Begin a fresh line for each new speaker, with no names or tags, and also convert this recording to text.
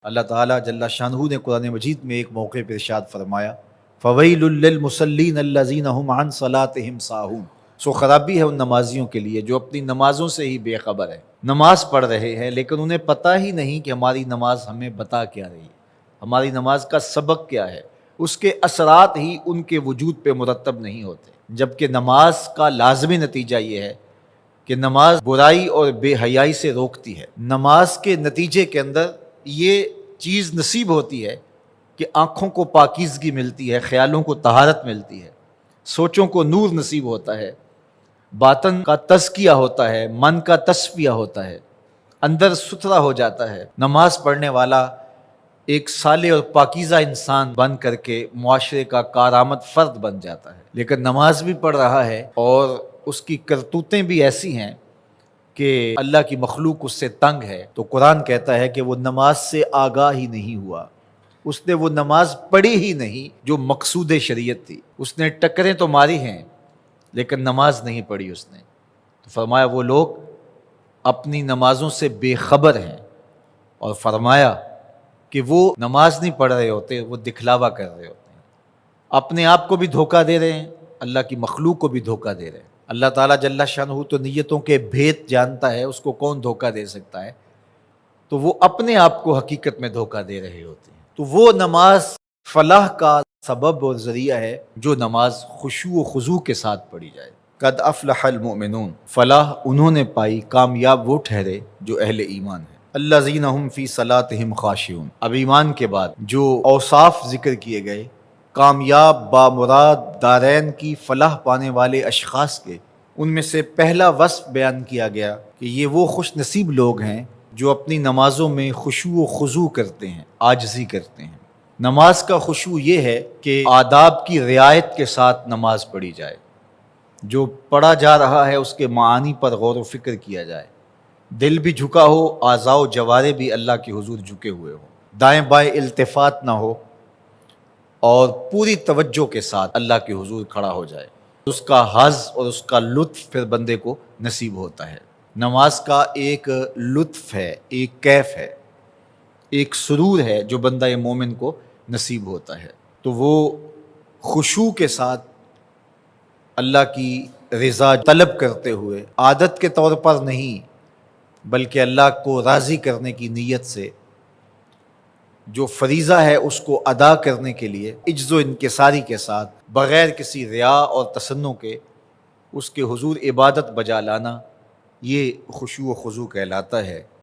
اللہ تعالیٰ جل شانہ نے قرآن مجید میں ایک موقع پر ارشاد فرمایا فَوَيْلٌ لِّلْمُصَلِّينَ الَّذِينَ هُمْ عَنْ صَلَاتِهِمْ سَاهُونَ، سو خرابی ہے ان نمازیوں کے لیے جو اپنی نمازوں سے ہی بے خبر ہیں، نماز پڑھ رہے ہیں لیکن انہیں پتہ ہی نہیں کہ ہماری نماز ہمیں بتا کیا رہی ہے، ہماری نماز کا سبق کیا ہے، اس کے اثرات ہی ان کے وجود پہ مرتب نہیں ہوتے، جبکہ نماز کا لازمی نتیجہ یہ ہے کہ نماز برائی اور بے حیائی سے روکتی ہے۔ نماز کے نتیجے کے اندر یہ چیز نصیب ہوتی ہے کہ آنکھوں کو پاکیزگی ملتی ہے، خیالوں کو طہارت ملتی ہے، سوچوں کو نور نصیب ہوتا ہے، باطن کا تزکیہ ہوتا ہے، من کا تصفیہ ہوتا ہے، اندر ستھرا ہو جاتا ہے۔ نماز پڑھنے والا ایک صالح اور پاکیزہ انسان بن کر کے معاشرے کا کارآمد فرد بن جاتا ہے، لیکن نماز بھی پڑھ رہا ہے اور اس کی کرتوتیں بھی ایسی ہیں کہ اللہ کی مخلوق اس سے تنگ ہے، تو قرآن کہتا ہے کہ وہ نماز سے آگاہ ہی نہیں ہوا، اس نے وہ نماز پڑھی ہی نہیں جو مقصود شریعت تھی، اس نے ٹکریں تو ماری ہیں لیکن نماز نہیں پڑھی اس نے۔ تو فرمایا وہ لوگ اپنی نمازوں سے بے خبر ہیں، اور فرمایا کہ وہ نماز نہیں پڑھ رہے ہوتے، وہ دکھلاوا کر رہے ہوتے ہیں، اپنے آپ کو بھی دھوکہ دے رہے ہیں، اللہ کی مخلوق کو بھی دھوکہ دے رہے ہیں۔ اللہ تعالیٰ جل شانہ تو نیتوں کے بھید جانتا ہے، اس کو کون دھوکہ دے سکتا ہے، تو وہ اپنے آپ کو حقیقت میں دھوکہ دے رہے ہوتے ہیں۔ تو وہ نماز فلاح کا سبب اور ذریعہ ہے جو نماز خشوع و خضوع کے ساتھ پڑھی جائے۔ قد افلح المؤمنون، فلاح انہوں نے پائی، کامیاب وہ ٹھہرے جو اہل ایمان ہیں۔ الذین هم فی صلاتہم خاشعون، اب ایمان کے بعد جو اوصاف ذکر کیے گئے کامیاب بامراد دارین کی فلاح پانے والے اشخاص کے، ان میں سے پہلا وصف بیان کیا گیا کہ یہ وہ خوش نصیب لوگ ہیں جو اپنی نمازوں میں خشوع و خضوع کرتے ہیں، عاجزی کرتے ہیں۔ نماز کا خشوع یہ ہے کہ آداب کی رعایت کے ساتھ نماز پڑھی جائے، جو پڑھا جا رہا ہے اس کے معانی پر غور و فکر کیا جائے، دل بھی جھکا ہو، اعضاء و جوارے بھی اللہ کے حضور جھکے ہوئے ہوں، دائیں بائیں التفات نہ ہو، اور پوری توجہ کے ساتھ اللہ کے حضور کھڑا ہو جائے، اس کا حظ اور اس کا لطف پھر بندے کو نصیب ہوتا ہے۔ نماز کا ایک لطف ہے، ایک کیف ہے، ایک سرور ہے جو بندہ مومن کو نصیب ہوتا ہے، تو وہ خشوع کے ساتھ اللہ کی رضا طلب کرتے ہوئے، عادت کے طور پر نہیں بلکہ اللہ کو راضی کرنے کی نیت سے، جو فریضہ ہے اس کو ادا کرنے کے لیے عجز و انکساری کے ساتھ بغیر کسی ریا اور تصنع کے اس کے حضور عبادت بجا لانا، یہ خشوع و خضوع کہلاتا ہے۔